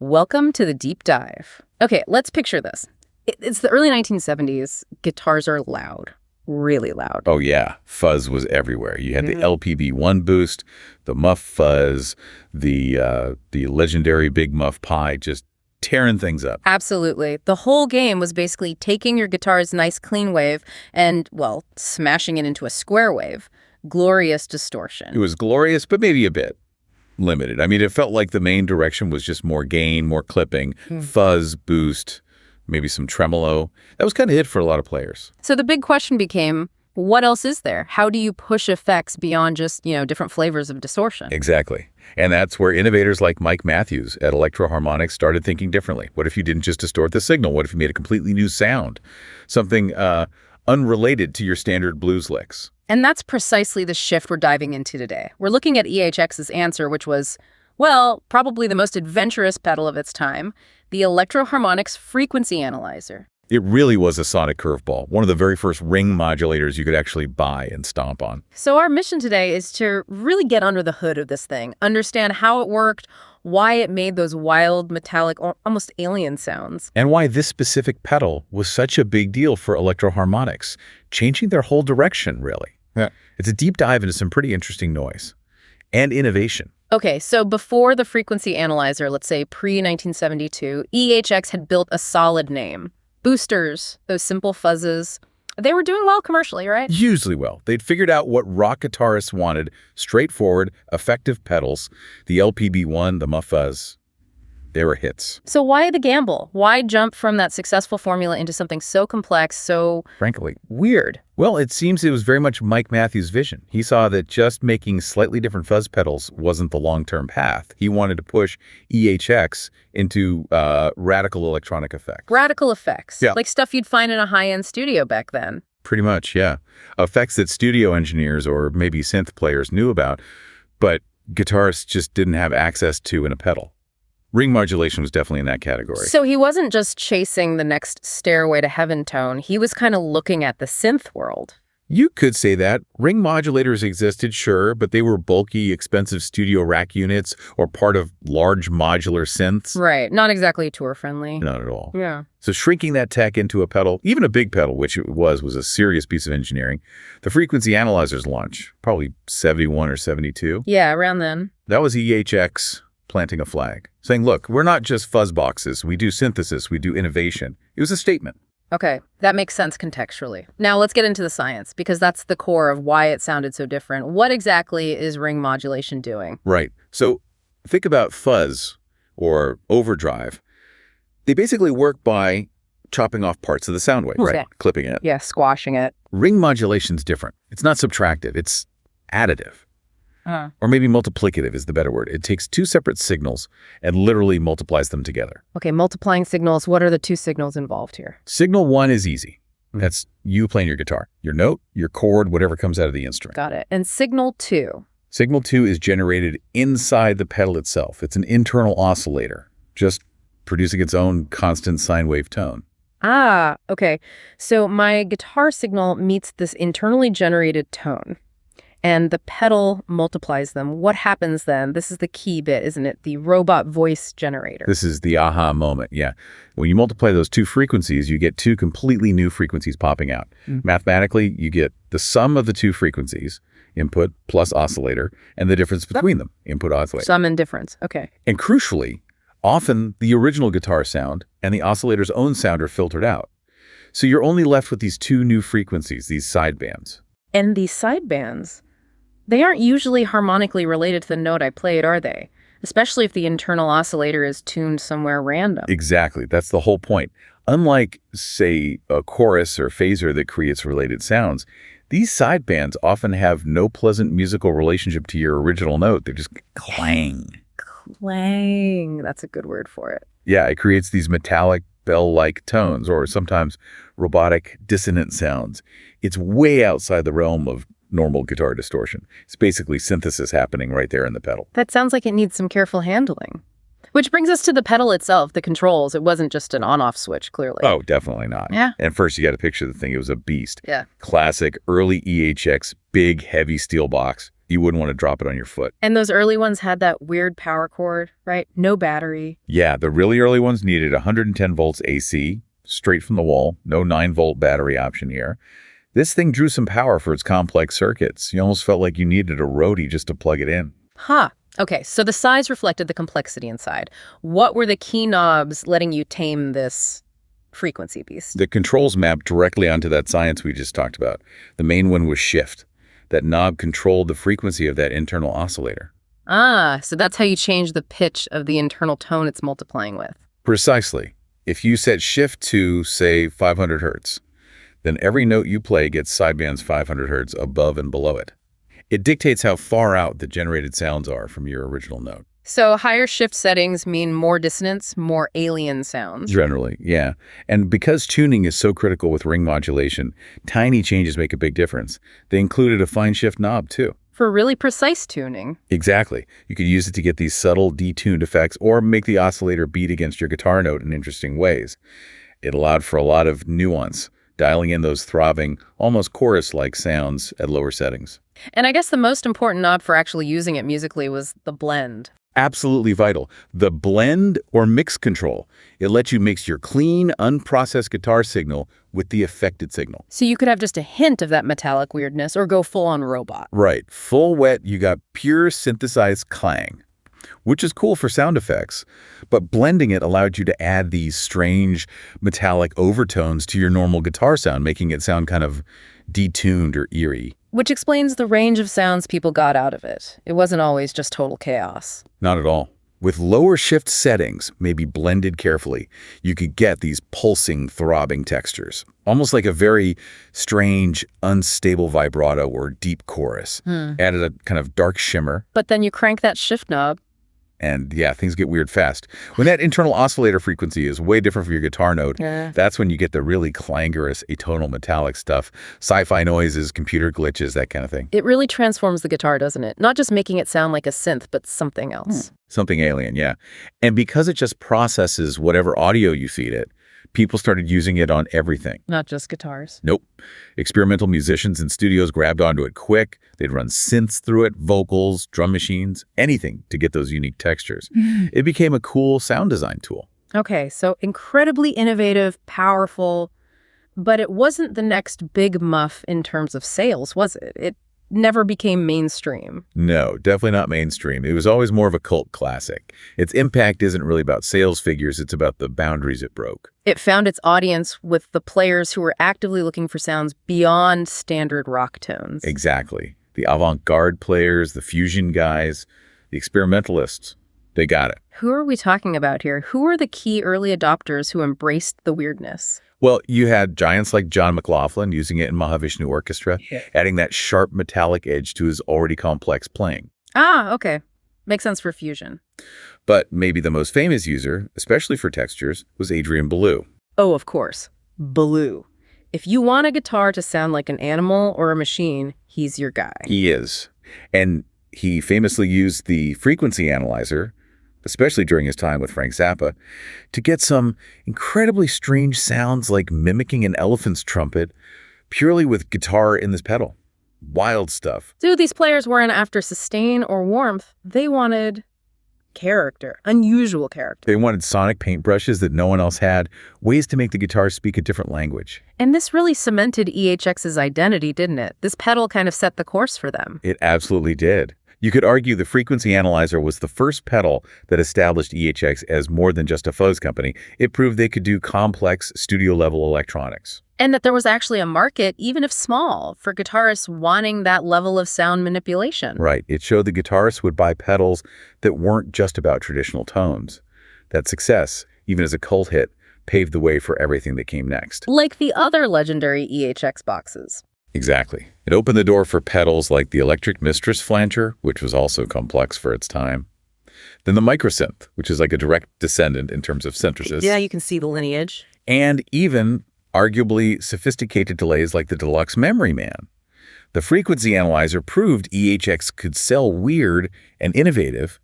Welcome to the deep dive. Okay, let's picture this. It's the early 1970s. Guitars are loud, really loud. Oh, yeah. Fuzz was everywhere. You had the LPB1 boost, the muff fuzz, the legendary Big Muff Pi, just tearing things up. Absolutely. The whole game was basically taking your guitar's nice clean wave and, well, smashing it into a square wave. Glorious distortion. It was glorious, but maybe a bit limited. I mean, it felt like the main direction was just more gain, more clipping, fuzz, boost, maybe some tremolo. That was kind of it for a lot of players. So the big question became, what else is there? How do you push effects beyond just, different flavors of distortion? Exactly. And that's where innovators like Mike Matthews at Electro Harmonix started thinking differently. What if you didn't just distort the signal? What if you made a completely new sound? Something unrelated to your standard blues licks. And that's precisely the shift we're diving into today. We're looking at EHX's answer, which was, well, probably the most adventurous pedal of its time, the Electro Harmonix frequency analyzer. It really was a sonic curveball, one of the very first ring modulators you could actually buy and stomp on. So our mission today is to really get under the hood of this thing, understand how it worked, why it made those wild, metallic, almost alien sounds. And why this specific pedal was such a big deal for Electro Harmonix, changing their whole direction, really. Yeah. It's a deep dive into some pretty interesting noise and innovation. Okay, so before the frequency analyzer, let's say pre-1972, EHX had built a solid name. Boosters, those simple fuzzes, they were doing well commercially, right? Usually well. They'd figured out what rock guitarists wanted, straightforward, effective pedals, the LPB1, the muff fuzz. They were hits. So why the gamble? Why jump from that successful formula into something so complex, so frankly weird? Well, it seems it was very much Mike Matthews' vision. He saw that just making slightly different fuzz pedals wasn't the long-term path. He wanted to push EHX into radical electronic effects. Radical effects? Yeah. Like stuff you'd find in a high-end studio back then. Pretty much, yeah. Effects that studio engineers or maybe synth players knew about, but guitarists just didn't have access to in a pedal. Ring modulation was definitely in that category. So he wasn't just chasing the next Stairway to Heaven tone. He was kind of looking at the synth world. You could say that. Ring modulators existed, sure, but they were bulky, expensive studio rack units or part of large modular synths. Right. Not exactly tour-friendly. Not at all. Yeah. So shrinking that tech into a pedal, even a big pedal, which it was a serious piece of engineering. The frequency analyzer's launch, probably 71 or 72. Yeah, around then. That was EHX planting a flag, saying, look, we're not just fuzz boxes. We do synthesis. We do innovation. It was a statement. Okay, that makes sense contextually. Now let's get into the science, because that's the core of why it sounded so different. What exactly is ring modulation doing? Right. So think about fuzz or overdrive. They basically work by chopping off parts of the sound wave, right? Clipping it. Yeah, squashing it. Ring modulation's different. It's not subtractive. It's additive. Or maybe multiplicative is the better word. It takes two separate signals and literally multiplies them together. Okay, multiplying signals. What are the two signals involved here? Signal one is easy. That's you playing your guitar. Your note, your chord, whatever comes out of the instrument. Got it. And signal two? Signal two is generated inside the pedal itself. It's an internal oscillator, just producing its own constant sine wave tone. Ah, okay. So my guitar signal meets this internally generated tone, and the pedal multiplies them. What happens then? This is the key bit, isn't it? The robot voice generator. This is the aha moment, yeah. When you multiply those two frequencies, you get two completely new frequencies popping out. Mathematically, you get the sum of the two frequencies, input plus oscillator, and the difference between them, input, oscillator. Sum and difference, okay. And crucially, often the original guitar sound and the oscillator's own sound are filtered out. So you're only left with these two new frequencies, these sidebands. And these sidebands, they aren't usually harmonically related to the note I played, are they? Especially if the internal oscillator is tuned somewhere random. Exactly. That's the whole point. Unlike, say, a chorus or phaser that creates related sounds, these sidebands often have no pleasant musical relationship to your original note. They're just clang. Clang. That's a good word for it. Yeah, it creates these metallic, bell-like tones, or sometimes robotic, dissonant sounds. It's way outside the realm of normal guitar distortion. It's basically synthesis happening right there in the pedal. That sounds like it needs some careful handling. Which brings us to the pedal itself, the controls. It wasn't just an on-off switch, clearly. Oh, definitely not. Yeah. And first, you got to picture the thing. It was a beast. Yeah. Classic, early EHX, big, heavy steel box. You wouldn't want to drop it on your foot. And those early ones had that weird power cord, right? No battery. Yeah, the really early ones needed 110 volts AC, straight from the wall, no 9-volt battery option here. This thing drew some power for its complex circuits. You almost felt like you needed a roadie just to plug it in. Huh. Okay, so the size reflected the complexity inside. What were the key knobs letting you tame this frequency beast? The controls mapped directly onto that science we just talked about. The main one was shift. That knob controlled the frequency of that internal oscillator. Ah, so that's how you change the pitch of the internal tone it's multiplying with. Precisely. If you set shift to, say, 500 hertz, then every note you play gets sidebands 500 hertz above and below it. It dictates how far out the generated sounds are from your original note. So higher shift settings mean more dissonance, more alien sounds. Generally, yeah. And because tuning is so critical with ring modulation, tiny changes make a big difference. They included a fine shift knob, too. For really precise tuning. Exactly. You could use it to get these subtle, detuned effects or make the oscillator beat against your guitar note in interesting ways. It allowed for a lot of nuance, dialing in those throbbing, almost chorus-like sounds at lower settings. And I guess the most important knob for actually using it musically was the blend. Absolutely vital. The blend or mix control. It lets you mix your clean, unprocessed guitar signal with the affected signal. So you could have just a hint of that metallic weirdness or go full-on robot. Right. Full wet, you got pure synthesized clang, which is cool for sound effects. But blending it allowed you to add these strange metallic overtones to your normal guitar sound, making it sound kind of detuned or eerie. Which explains the range of sounds people got out of it. It wasn't always just total chaos. Not at all. With lower shift settings, maybe blended carefully, you could get these pulsing, throbbing textures. Almost like a very strange, unstable vibrato or deep chorus. Added a kind of dark shimmer. But then you crank that shift knob. And yeah, things get weird fast. When that internal oscillator frequency is way different from your guitar note, that's when you get the really clangorous, atonal metallic stuff. Sci-fi noises, computer glitches, that kind of thing. It really transforms the guitar, doesn't it? Not just making it sound like a synth, but something else. Something alien, yeah. And because it just processes whatever audio you feed it, people started using it on everything. Not just guitars. Nope. Experimental musicians in studios grabbed onto it quick. They'd run synths through it, vocals, drum machines, anything to get those unique textures. It became a cool sound design tool. Okay, so incredibly innovative, powerful, but it wasn't the next big muff in terms of sales, was it? It never became mainstream. No, definitely not mainstream. It was always more of a cult classic. Its impact isn't really about sales figures, it's about the boundaries it broke. It found its audience with the players who were actively looking for sounds beyond standard rock tones. Exactly. The avant-garde players, the fusion guys, the experimentalists, they got it. Who are we talking about here? Who are the key early adopters who embraced the weirdness? Well, you had giants like John McLaughlin using it in Mahavishnu Orchestra, adding that sharp metallic edge to his already complex playing. Ah, okay. Makes sense for fusion. But maybe the most famous user, especially for textures, was Adrian Belew. Oh, of course. Belew. If you want a guitar to sound like an animal or a machine, he's your guy. He is. And he famously used the frequency analyzer, especially during his time with Frank Zappa, to get some incredibly strange sounds like mimicking an elephant's trumpet purely with guitar in this pedal. Wild stuff. Dude, these players weren't after sustain or warmth. They wanted character, unusual character. They wanted sonic paintbrushes that no one else had, ways to make the guitar speak a different language. And this really cemented EHX's identity, didn't it? This pedal kind of set the course for them. It absolutely did. You could argue the frequency analyzer was the first pedal that established EHX as more than just a fuzz company. It proved they could do complex studio-level electronics. And that there was actually a market, even if small, for guitarists wanting that level of sound manipulation. Right. It showed the guitarists would buy pedals that weren't just about traditional tones. That success, even as a cult hit, paved the way for everything that came next. Like the other legendary EHX boxes. Exactly. It opened the door for pedals like the Electric Mistress flanger, which was also complex for its time. Then the microsynth, which is like a direct descendant in terms of synthesis. Yeah, you can see the lineage. And even arguably sophisticated delays like the Deluxe Memory Man. The frequency analyzer proved EHX could sell weird and innovative,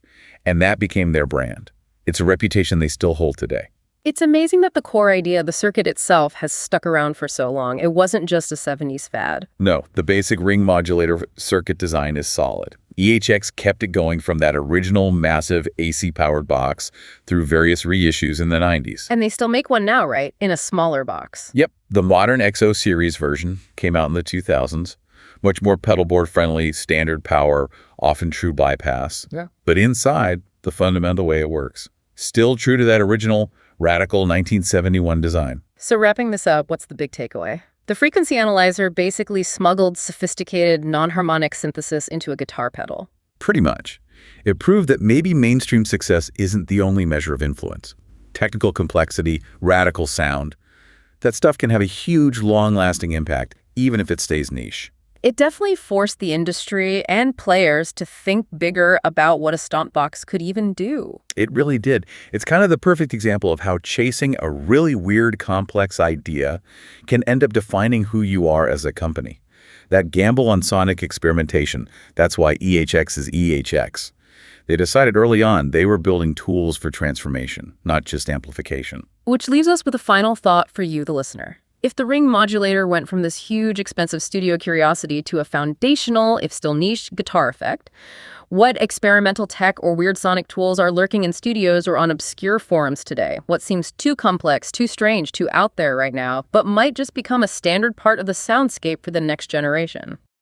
and that became their brand. It's a reputation they still hold today. It's amazing that the core idea, the circuit itself, has stuck around for so long. It wasn't just a 70s fad. No, the basic ring modulator circuit design is solid. EHX kept it going from that original massive AC-powered box through various reissues in the 90s. And they still make one now, right? In a smaller box. Yep, the modern XO series version came out in the 2000s. Much more pedalboard friendly, standard power, often true bypass. Yeah. But inside, the fundamental way it works. Still true to that original radical 1971 design. So wrapping this up, what's the big takeaway? The frequency analyzer basically smuggled sophisticated non-harmonic synthesis into a guitar pedal. Pretty much. It proved that maybe mainstream success isn't the only measure of influence. Technical complexity, radical sound, that stuff can have a huge, long-lasting impact, even if it stays niche. It definitely forced the industry and players to think bigger about what a stomp box could even do. It really did. It's kind of the perfect example of how chasing a really weird, complex idea can end up defining who you are as a company. That gamble on sonic experimentation, that's why EHX is EHX. They decided early on they were building tools for transformation, not just amplification. Which leaves us with a final thought for you, the listener. If the ring modulator went from this huge, expensive studio curiosity to a foundational, if still niche, guitar effect, what experimental tech or weird sonic tools are lurking in studios or on obscure forums today? What seems too complex, too strange, too out there right now, but might just become a standard part of the soundscape for the next generation?